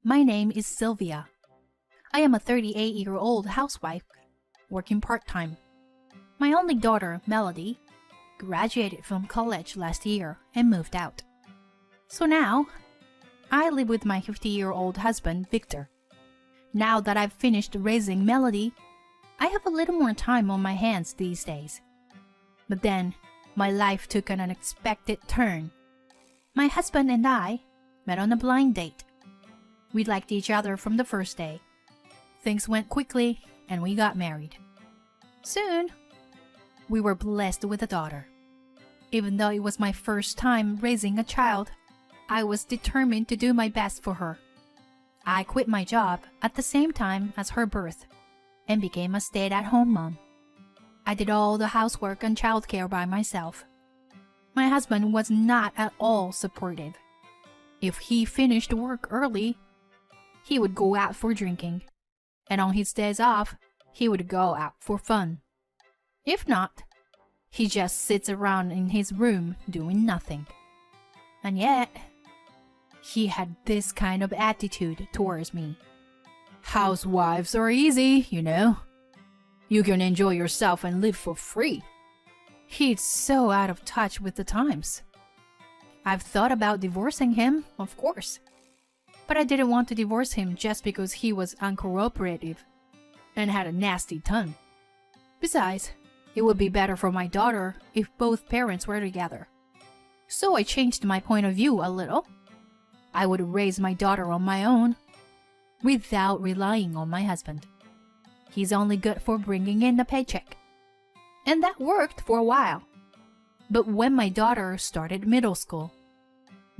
My name is Sylvia. I am a 38-year-old housewife, working part-time. My only daughter, Melody, graduated from college last year and moved out. So now, I live with my 50-year-old husband, Victor. Now that I've finished raising Melody, I have a little more time on my hands these days. But then, my life took an unexpected turn. My husband and I met on a blind date. We liked each other from the first day. Things went quickly and we got married. Soon, we were blessed with a daughter. Even though it was my first time raising a child, I was determined to do my best for her. I quit my job at the same time as her birth and became a stay-at-home mom. I did all the housework and childcare by myself. My husband was not at all supportive. If he finished work early, he would go out for drinking, and on his days off, he would go out for fun. If not, he just sits around in his room doing nothing. And yet, he had this kind of attitude towards me. Housewives are easy, you know. You can enjoy yourself and live for free. He's so out of touch with the times. I've thought about divorcing him, of course. But I didn't want to divorce him just because he was uncooperative and had a nasty tongue. Besides, it would be better for my daughter if both parents were together. So I changed my point of view a little. I would raise my daughter on my own, without relying on my husband. He's only good for bringing in a paycheck. And that worked for a while. But when my daughter started middle school,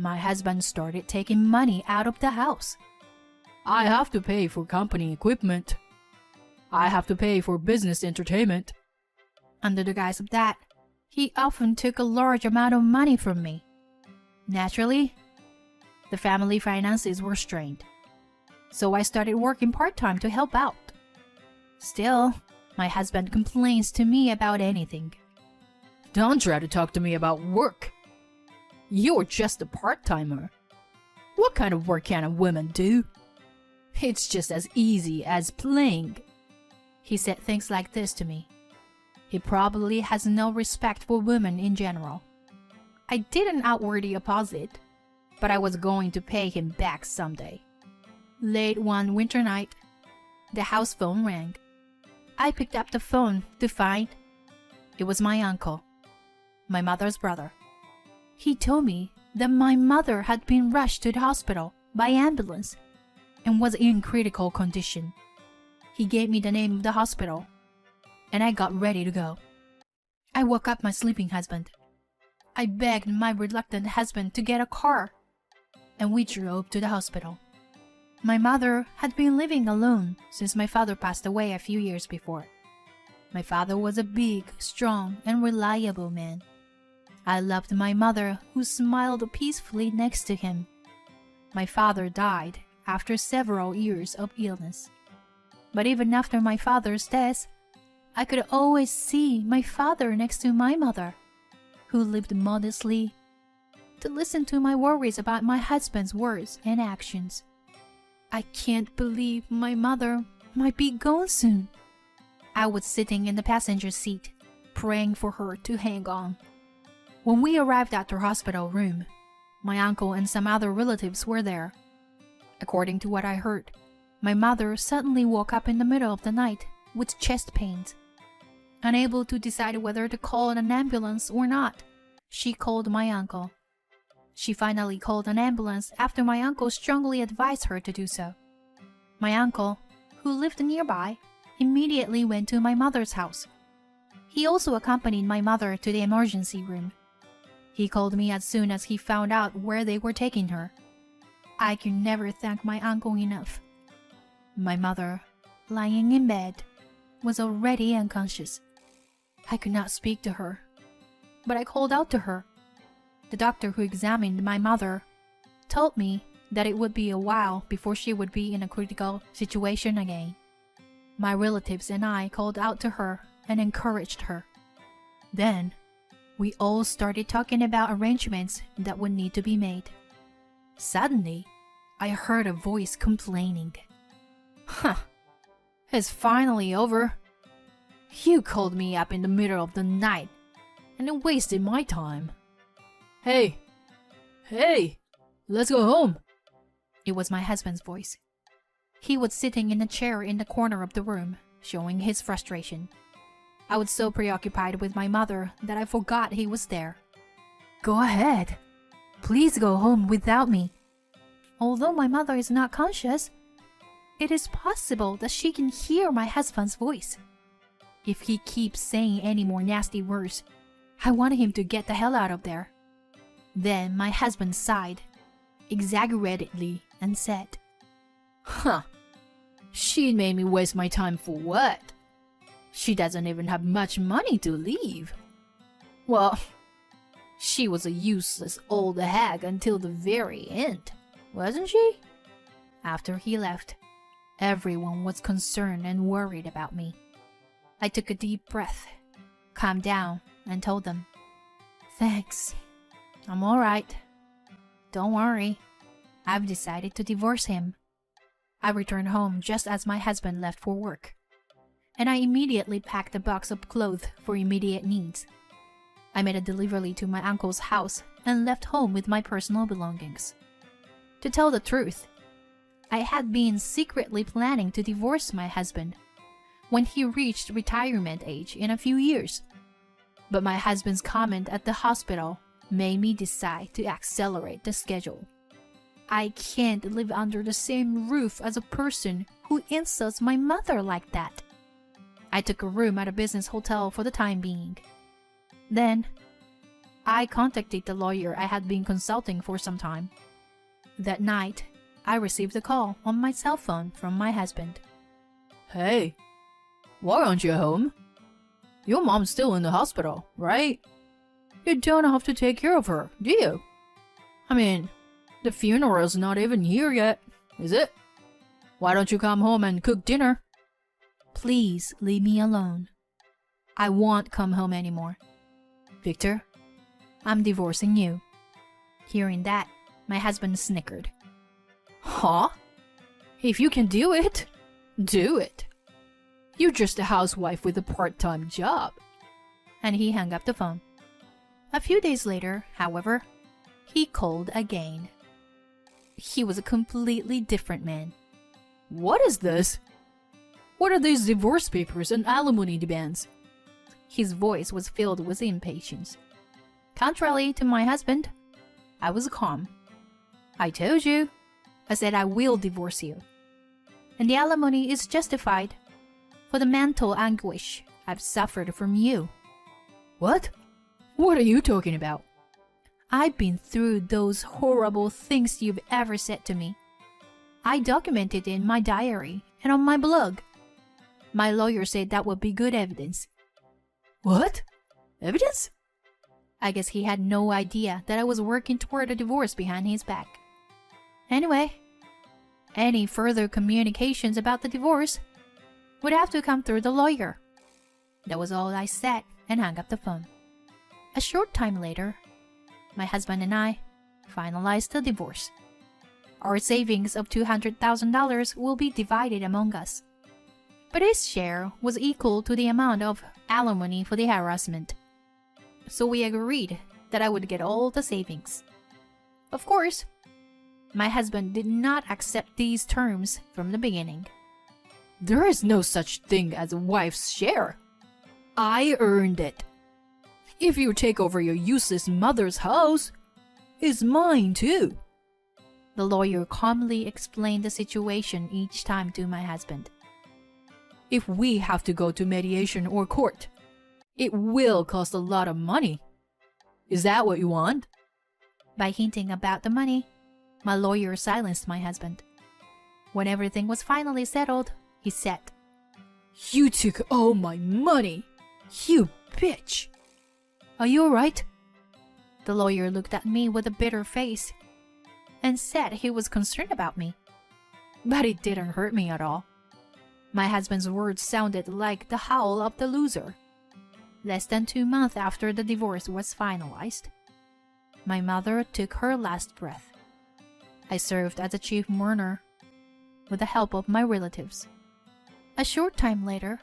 my husband started taking money out of the house. I have to pay for company equipment. I have to pay for business entertainment. Under the guise of that, he often took a large amount of money from me. Naturally, the family finances were strained. So I started working part-time to help out. Still, my husband complains to me about anything. Don't try to talk to me about work. You're just a part-timer. What kind of work can a woman do? It's just as easy as playing. He said things like this to me. He probably has no respect for women in general. I didn't outwardly oppose it, but I was going to pay him back someday. Late one winter night, the house phone rang. I picked up the phone to find it was my uncle, my mother's brother. He told me that my mother had been rushed to the hospital by ambulance and was in critical condition. He gave me the name of the hospital, and I got ready to go. I woke up my sleeping husband. I begged my reluctant husband to get a car, and we drove to the hospital. My mother had been living alone since my father passed away a few years before. My father was a big, strong, and reliable man. I loved my mother, who smiled peacefully next to him. My father died after several years of illness. But even after my father's death, I could always see my father next to my mother, who lived modestly, to listen to my worries about my husband's words and actions. I can't believe my mother might be gone soon. I was sitting in the passenger seat, praying for her to hang on. When we arrived at her hospital room, my uncle and some other relatives were there. According to what I heard, my mother suddenly woke up in the middle of the night with chest pains. Unable to decide whether to call an ambulance or not, she called my uncle. She finally called an ambulance after my uncle strongly advised her to do so. My uncle, who lived nearby, immediately went to my mother's house. He also accompanied my mother to the emergency room. He called me as soon as he found out where they were taking her. I can never thank my uncle enough. My mother, lying in bed, was already unconscious. I could not speak to her, but I called out to her. The doctor who examined my mother told me that it would be a while before she would be in a critical situation again. My relatives and I called out to her and encouraged her. Then, we all started talking about arrangements that would need to be made. Suddenly, I heard a voice complaining. Huh, it's finally over. You called me up in the middle of the night, and it wasted my time. Hey, let's go home. It was my husband's voice. He was sitting in a chair in the corner of the room, showing his frustration. I was so preoccupied with my mother that I forgot he was there. Go ahead. Please go home without me. Although my mother is not conscious, it is possible that she can hear my husband's voice. If he keeps saying any more nasty words, I want him to get the hell out of there. Then my husband sighed, exaggeratedly, and said, Huh, she made me waste my time for what? She doesn't even have much money to leave. Well, she was a useless old hag until the very end, wasn't she? After he left, everyone was concerned and worried about me. I took a deep breath, calmed down, and told them, Thanks, I'm alright. Don't worry, I've decided to divorce him. I returned home just as my husband left for work, and I immediately packed a box of clothes for immediate needs. I made a delivery to my uncle's house and left home with my personal belongings. To tell the truth, I had been secretly planning to divorce my husband when he reached retirement age in a few years. But my husband's comment at the hospital made me decide to accelerate the schedule. I can't live under the same roof as a person who insults my mother like that. I took a room at a business hotel for the time being. Then, I contacted the lawyer I had been consulting for some time. That night, I received a call on my cell phone from my husband. Hey, why aren't you home? Your mom's still in the hospital, right? You don't have to take care of her, do you? I mean, the funeral's not even here yet, is it? Why don't you come home and cook dinner? Please leave me alone. I won't come home anymore. Victor, I'm divorcing you. Hearing that, my husband snickered. Huh? If you can do it, do it. You're just a housewife with a part-time job. And he hung up the phone. A few days later, however, he called again. He was a completely different man. What is this? What are these divorce papers and alimony demands? His voice was filled with impatience. Contrary to my husband, I was calm. I told you. I said I will divorce you. And the alimony is justified for the mental anguish I've suffered from you. What? What are you talking about? I've been through those horrible things you've ever said to me. I documented it in my diary and on my blog. My lawyer said that would be good evidence. What? Evidence? I guess he had no idea that I was working toward a divorce behind his back. Anyway, any further communications about the divorce would have to come through the lawyer. That was all I said and hung up the phone. A short time later, my husband and I finalized the divorce. Our savings of $200,000 will be divided among us. But his share was equal to the amount of alimony for the harassment. So we agreed that I would get all the savings. Of course, my husband did not accept these terms from the beginning. There is no such thing as a wife's share. I earned it. If you take over your useless mother's house, it's mine too. The lawyer calmly explained the situation each time to my husband. If we have to go to mediation or court, it will cost a lot of money. Is that what you want? By hinting about the money, my lawyer silenced my husband. When everything was finally settled, he said, You took all my money, you bitch. Are you alright? The lawyer looked at me with a bitter face and said he was concerned about me. But it didn't hurt me at all. My husband's words sounded like the howl of the loser. Less than 2 months after the divorce was finalized, my mother took her last breath. I served as a chief mourner with the help of my relatives. A short time later,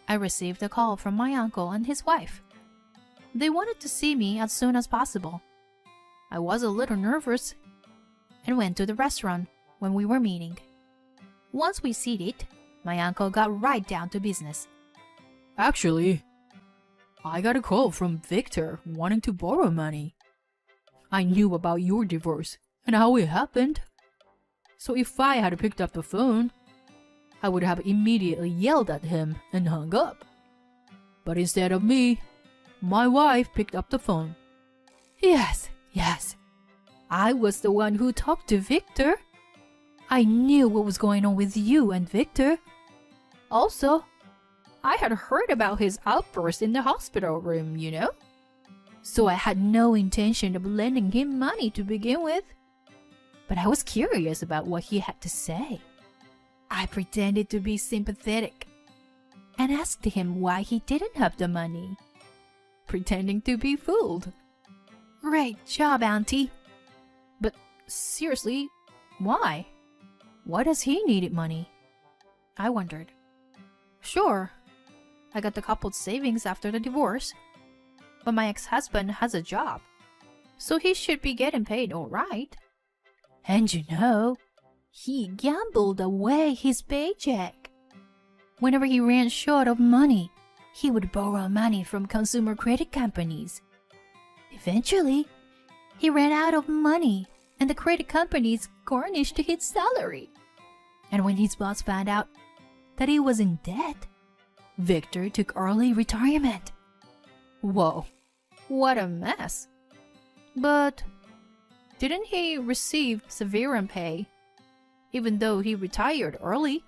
I received a call from my uncle and his wife. They wanted to see me as soon as possible. I was a little nervous and went to the restaurant when we were meeting. Once we seated, my uncle got right down to business. Actually, I got a call from Victor wanting to borrow money. I knew about your divorce and how it happened. So if I had picked up the phone, I would have immediately yelled at him and hung up. But instead of me, my wife picked up the phone. Yes. I was the one who talked to Victor. I knew what was going on with you and Victor. Also, I had heard about his outburst in the hospital room, you know? So I had no intention of lending him money to begin with. But I was curious about what he had to say. I pretended to be sympathetic and asked him why he didn't have the money, pretending to be fooled. Great job, Auntie. But seriously, why? Why does he need money? I wondered. Sure, I got the couple's savings after the divorce, but my ex-husband has a job, so he should be getting paid all right. And you know, he gambled away his paycheck. Whenever he ran short of money, he would borrow money from consumer credit companies. Eventually, he ran out of money and the credit companies garnished his salary. And when his boss found out that he was in debt, Victor took early retirement. Whoa, what a mess. But didn't he receive severance pay even though he retired early?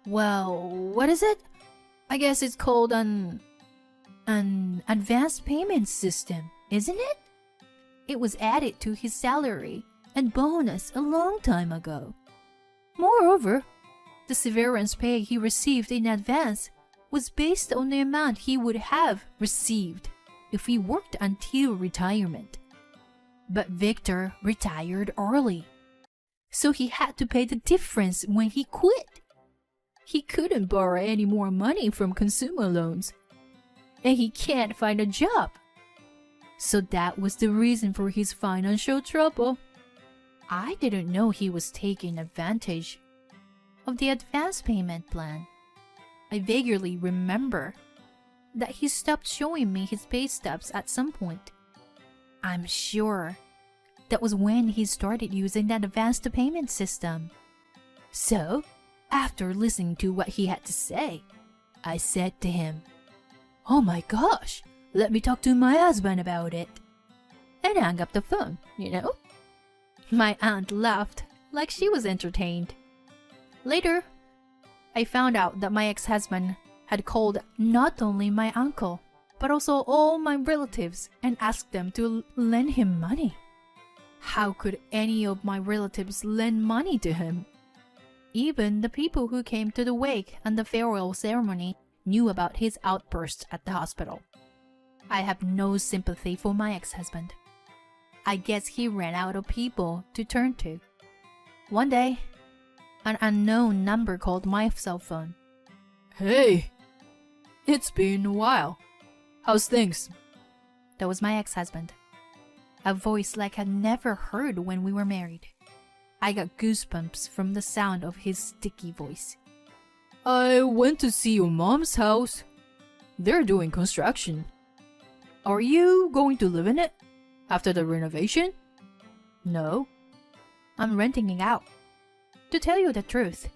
Well, what is it? I guess it's called an advanced payment system, isn't it? It was added to his salary and bonus a long time ago. Moreover, the severance pay he received in advance was based on the amount he would have received if he worked until retirement. But Victor retired early, so he had to pay the difference when he quit. He couldn't borrow any more money from consumer loans, and he can't find a job. So that was the reason for his financial trouble. I didn't know he was taking advantage of the advance payment plan. I vaguely remember that he stopped showing me his pay stubs at some point. I'm sure that was when he started using that advanced payment system. So, after listening to what he had to say, I said to him, "Oh my gosh, let me talk to my husband about it," and hung up the phone, you know? My aunt laughed like she was entertained. Later, I found out that my ex-husband had called not only my uncle, but also all my relatives and asked them to lend him money. How could any of my relatives lend money to him? Even the people who came to the wake and the farewell ceremony knew about his outburst at the hospital. I have no sympathy for my ex-husband. I guess he ran out of people to turn to. One day, an unknown number called my cell phone. "Hey, it's been a while. How's things?" That was my ex-husband. A voice like I'd never heard when we were married. I got goosebumps from the sound of his sticky voice. "I went to see your mom's house. They're doing construction. Are you going to live in it after the renovation?" No, I'm renting it out. To tell you the truth,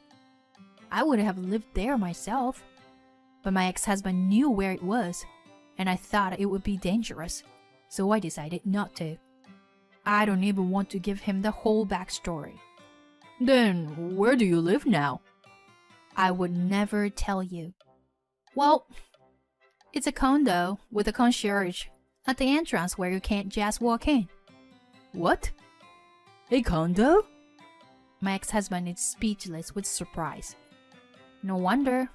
I would have lived there myself, but my ex-husband knew where it was, and I thought it would be dangerous, so I decided not to. I don't even want to give him the whole backstory. "Then where do you live now?" I would never tell you. Well, it's a condo with a concierge at the entrance where you can't just walk in. "What? A condo?" My ex-husband is speechless with surprise. No wonder.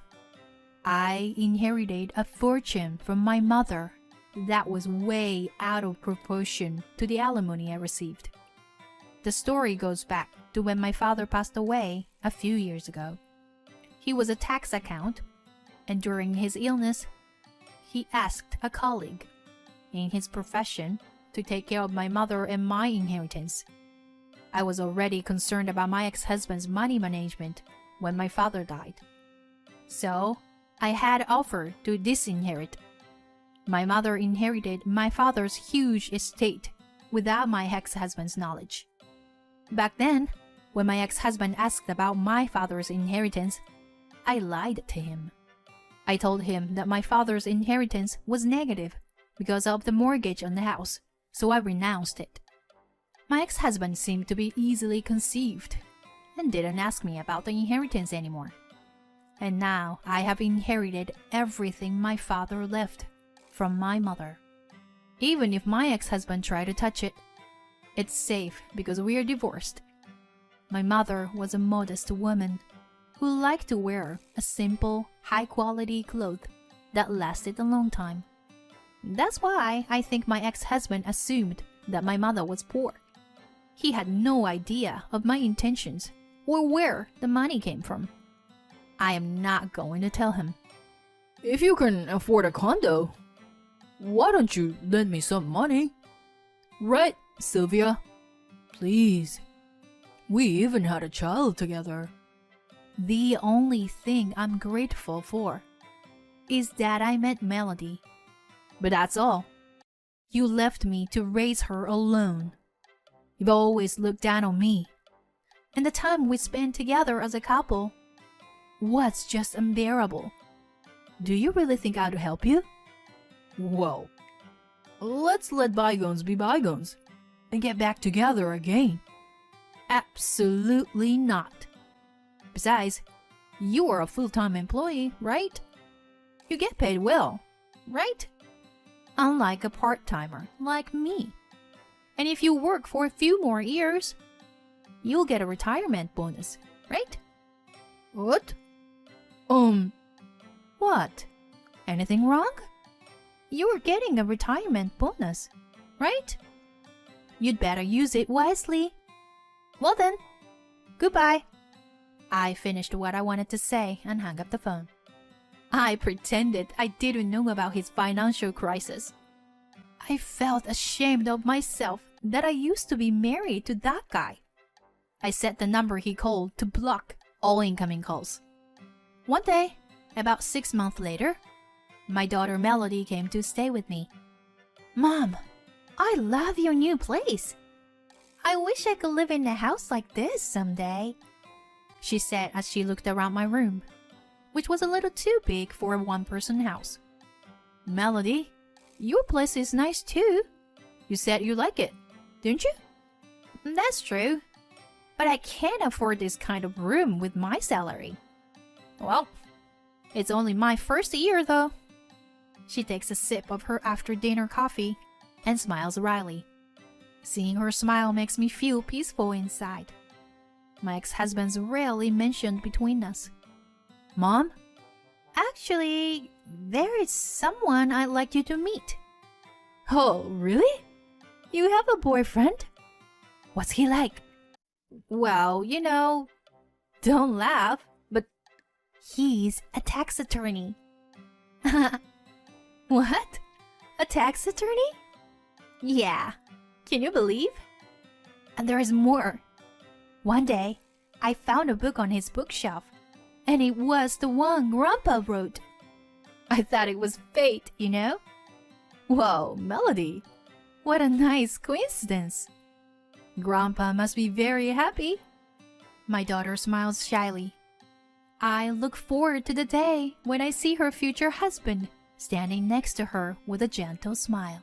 I inherited a fortune from my mother that was way out of proportion to the alimony I received. The story goes back to when my father passed away a few years ago. He was a tax accountant, and during his illness, he asked a colleague in his profession to take care of my mother and my inheritance. I was already concerned about my ex-husband's money management when my father died. So, I had offered to disinherit. My mother inherited my father's huge estate without my ex-husband's knowledge. Back then, when my ex-husband asked about my father's inheritance, I lied to him. I told him that my father's inheritance was negative because of the mortgage on the house, so I renounced it. My ex-husband seemed to be easily conceived and didn't ask me about the inheritance anymore. And now I have inherited everything my father left from my mother. Even if my ex-husband tried to touch it, it's safe because we are divorced. My mother was a modest woman who liked to wear a simple, high-quality cloth that lasted a long time. That's why I think my ex-husband assumed that my mother was poor. He had no idea of my intentions or where the money came from. I am not going to tell him. If you can afford a condo, why don't you lend me some money? Right, Sylvia? Please. We even had a child together. The only thing I'm grateful for is that I met Melody. But that's all. You left me to raise her alone. You've always looked down on me. And the time we spent together as a couple was just unbearable. Do you really think I'd help you? Well, let's let bygones be bygones and get back together again. Absolutely not. Besides, you are a full-time employee, right? You get paid well, right? Unlike a part-timer like me. And if you work for a few more years, you'll get a retirement bonus, right? What? What? Anything wrong? You're getting a retirement bonus, right? You'd better use it wisely. Well then, goodbye. I finished what I wanted to say and hung up the phone. I pretended I didn't know about his financial crisis. I felt ashamed of myself that I used to be married to that guy. I set the number he called to block all incoming calls. One day, about 6 months later, my daughter Melody came to stay with me. Mom, I love your new place. I wish I could live in a house like this someday, she said as she looked around my room, which was a little too big for a one-person house. Melody, your place is nice too. You said you like it, didn't you? That's true, but I can't afford this kind of room with my salary. Well, it's only my first year though. She takes a sip of her after-dinner coffee and smiles wryly. Seeing her smile makes me feel peaceful inside. My ex-husband's rarely mentioned between us. Mom? Actually, there is someone I'd like you to meet. Oh, really? You have a boyfriend? What's he like? Well, you know, don't laugh, but he's a tax attorney. What? A tax attorney? Yeah. Can you believe? And there is more. One day, I found a book on his bookshelf, and it was the one Grandpa wrote. I thought it was fate, you know? Whoa, Melody. What a nice coincidence. Grandpa must be very happy. My daughter smiles shyly. I look forward to the day when I see her future husband standing next to her with a gentle smile.